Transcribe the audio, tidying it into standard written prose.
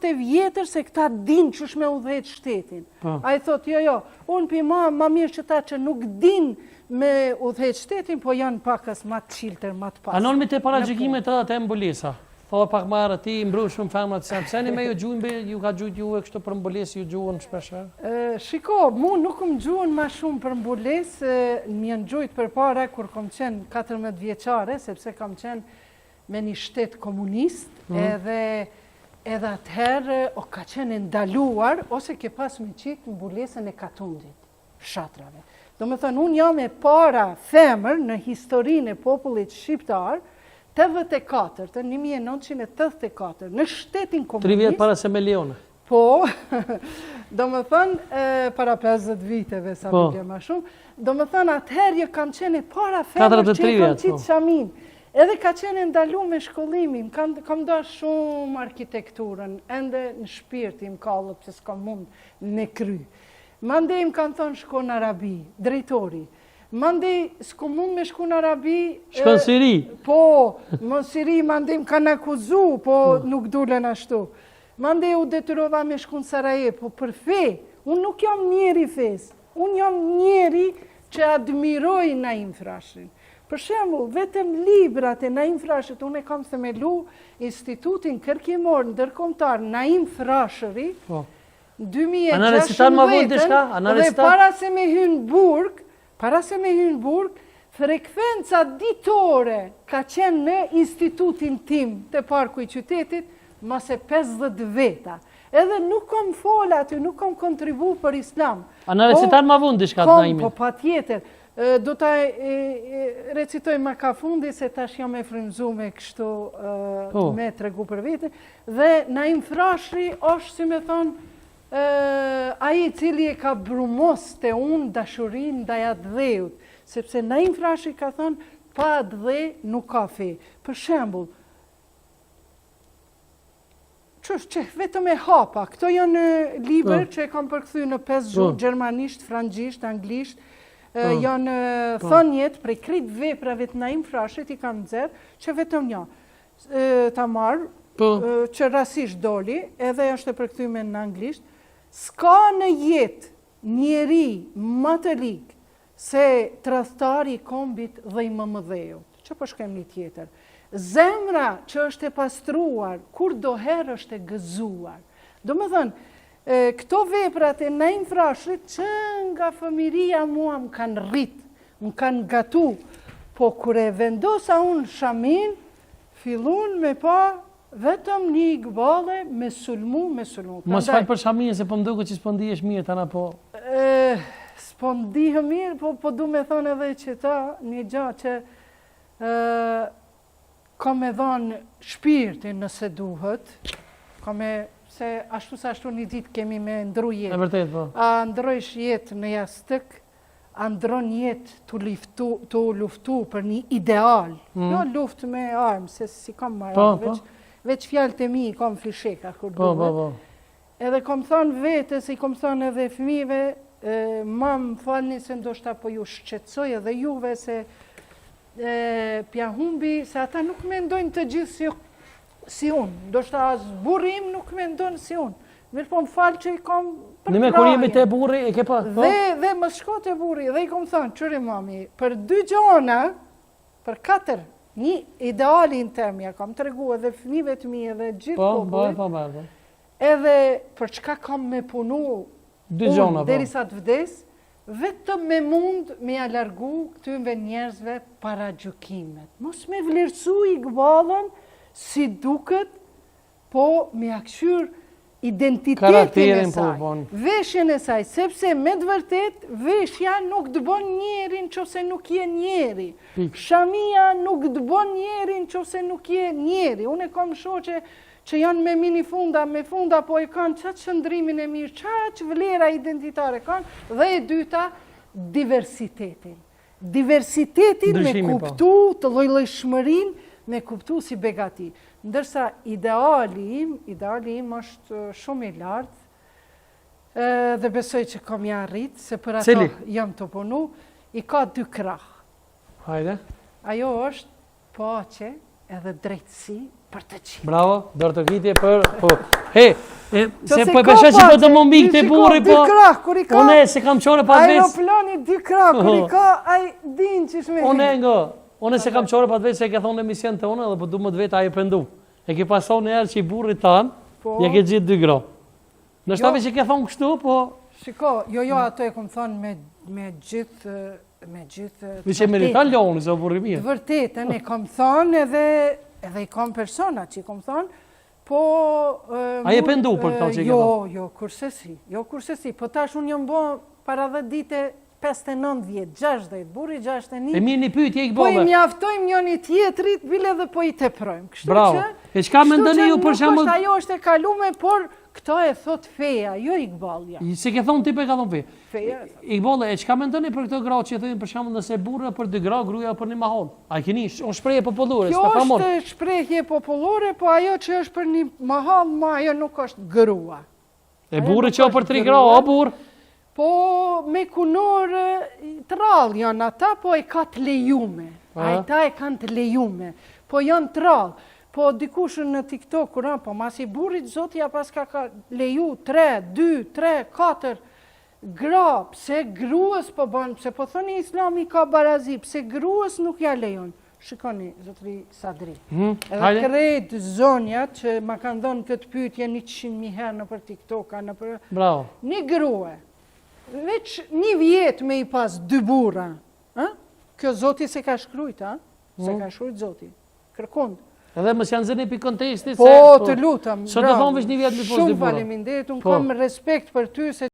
të vjetër se këta din që shme udhejt shtetin. A i thot, jo, unë për ma mirë që ta që nuk din me udhejt shtetin, po janë pakës ma të qiltër, ma të pasë. Anon me të paragjikimet edhe të mbulesa. Tho pak marë ti, mbru shumë femrat, pëseni me ju gjujnë, ju ka gjujt ju e kështë për mbulesë, ju gjuhën shpesher? Shiko, mu nuk më gjuhën ma shumë për mbulesë, më janë gjujt për para, kur kom qenë 14 vjeqare, sepse kom qenë me një shtetë komunist, edhe atëherë o ka qenë ndaluar, ose ke pas me qitë mbulesën e Katundit, shatrave. Do me thënë, unë jam e para femër në historinë e popullit shqiptar, 1984, 1984, në shtetin komunist. 3 vjetë para se me Leone. Po, do me thënë, para 50 viteve, sa më ma shumë, do me thënë, atëherë kam qenë e para femër që i kam qitë shamin. Edhe ka qenë ndalu me shkollimin, kam da shumë arkitekturën, ende në shpirtim kallëp, se s'kam mund në kry. Mandej më kanë thonë shko në Arabi, drejtori. Mandej s'ko mund me shku në Arabi... Shko në Siri? Po, në Siri mandej më kanë akuzu, po nuk dulen ashtu. Mandej u detyrova me shku në Sarajevo, po për fe, unë nuk jam njeri fes, unë jam njeri që admiroj Naim Frashërin. Për shembull, vetëm librat e Naim Frashërit, unë e kam themelu Institutin Kërkimor ndërkombëtar Naim Frashëri, 2016, dhe para se me hynë burg, frekvenca ditore ka qenë në institutin tim të parku i qytetit, mase 50 veta. Edhe nuk kom fola aty, nuk kom kontribu për islam. A në recitar ma vund dishka të Naimit? Po pa tjetër. Do të recitoj ma ka fundi, se tash jam e frymzu me kështu me tregu për vete. Dhe Naim Frashëri është, si me thonë, aji cili e ka brumos të unë dashurin ndaj atë dheut. Sepse Naim Frashëri ka thonë, pa atë dhe nuk ka fe. Për shembull, që vetëm e hapa, këto janë liber që e kam përkthy në 5 gjuhë, gjermanisht, frangjisht, anglisht, janë thënjet prej krejt veprave të Naim Frashërit i kam nxerr, që vetëm një ta marr, që rasisht doli, edhe është e përkthyme në anglisht, s'ka në jetë njeri më të ligë se tradhtari i kombit dhe i mëmëdheut. Që po shkem një tjetër. Zemra që është e pastruar, kur doherë është e gëzuar. Do me thënë, këto veprat e Naim Frashërit që nga fëmiria mua më kanë rritë, më kanë gatu, po kure vendosa unë shamin, fillun me pa vetëm një igbale me sulmu. Mos falë për shamin, se po mduke që s'po ndihesh mirë tana po... S'po ndihë mirë, po du me thonë edhe që ta një gjatë që ka me dhanë shpirtin nëse duhet, ka me... se ashtu sa ashtu një ditë kemi me ndru jetë. E vërtet, po. A ndrojsh jetë në jastëk, a ndron jetë të luftu për një ideal. Jo luft me armë, se si kam marrë, veç fjallë të mi, kam flisheka, kur duhet. Edhe kom thonë vete, se i kom thonë edhe fëmijëve, ma më falni se ndoshta po ju shqetsoj edhe juve, se pja humbi, se ata nuk me ndojnë të gjithë si unë, do shta as burim nuk me ndonë si unë. Mirë po më falë që i kom për në me kur jemi të burri, e ke pa? Dhe më shko të burri, dhe i kom thënë, qëri mami, për 2 gjona, për 4, një idealin temja, kam të regu edhe fëmijëve të mi, edhe gjithë popullit, edhe për çka kam me punu unë, derisa të vdes, vetëm me mund me alargu këtyve njerëzve para gjukimet. Mos me vlerësu i gbalën, si duket, po me aksyr identitetin e saj, veshjen e saj, sepse me të vërtet, veshja nuk të bon njerin qose nuk je njeri. Shamia nuk të bon njerin qose nuk je njeri. Unë e kam shoqe që janë me minifunda, me funda, po e kanë qatë shëndrimin e mirë, qatë vlera identitare kanë, dhe e dyta, diversitetin. Diversitetin me kuptu të llojshmërinë, me kuptu si begati. Ndërsa ideali im është shumë i lartë, dhe besoj që kam ja rritë, se për ato jam të punu, i ka 2 krah. Hajde. Ajo është paqe edhe drejtësi për të qitë. Bravo, dorëtokitje për... Po. He, se se po ka pesha që po pace, të më mik të shiko, burri, dy po... krah, kur i ka- Une se kam qore pas vec... Aeroplani 2 krah, kur i ka, ai din që shme Une se kam qore pas vec se e ke thonë në emision të une dhe po du më të vetë aje pëndu. E ke pason në erë që i burri tanë, Po. ja ke gjithë 2 gra. Në shtave që ke thonë kështu, po... Shiko, ato e kom thonë me gjithë... Vi që meritan loni, se o burri mirë. Të vërtetën e kom thonë edhe i kom persona që i kom thonë, po... A je pendu për këto që i ke thonë? Jo, kurse si, po tash unë jam bo para 10 dite 59 vjetë, 60, burri 61. E mirë një pyetje i Po i këbove. mjaftojmë njëni tjetrit, bile dhe po i teprojmë. Bravo. E çka mendoni ju për shembull? Ajo është e kalume, por këto e thot feja, jo Iqbalja. Se ke thonë ti pe ka thonë fe. Feja. Iqballe, e çka mendoni për këto gra që thonë për shembull nëse burra për 2 gra, gruaja për 1 mahon? A keni është shprehje popullore, Kjo s'ka famon. është shprehje popullore, po ajo që është për 1 mahall, ajo nuk është grua. E burri që për 3 gra, o burr. Po me kunor të rallë janë ata, po e ka të lejume. Ata e kanë të lejume, po janë të rallë. Po dikush në TikTok, kur po masi burrit zotja pas ka leju 3, 2, 3, 4 gra, pse gruas po banë, pse po thoni Islami ka barazi, pse gruas nuk ja lejon. Shikoni, zotri Sadri. Edhe krejt zonjat që ma kanë dhënë këtë pyetje 100.000 herë në për TikTok, në për... Bravo. Një grue, veç 1 vjet me i pas 2 burra, kjo zoti se ka shkrujt, se ka shkrujt zoti, kërkund. Edhe mos janë zënë për kontekstit se... Po, të lutem, Sot do thonë veç 1 vjet me pas 2 burra. Shumë faleminderit, unë kam respekt për ty se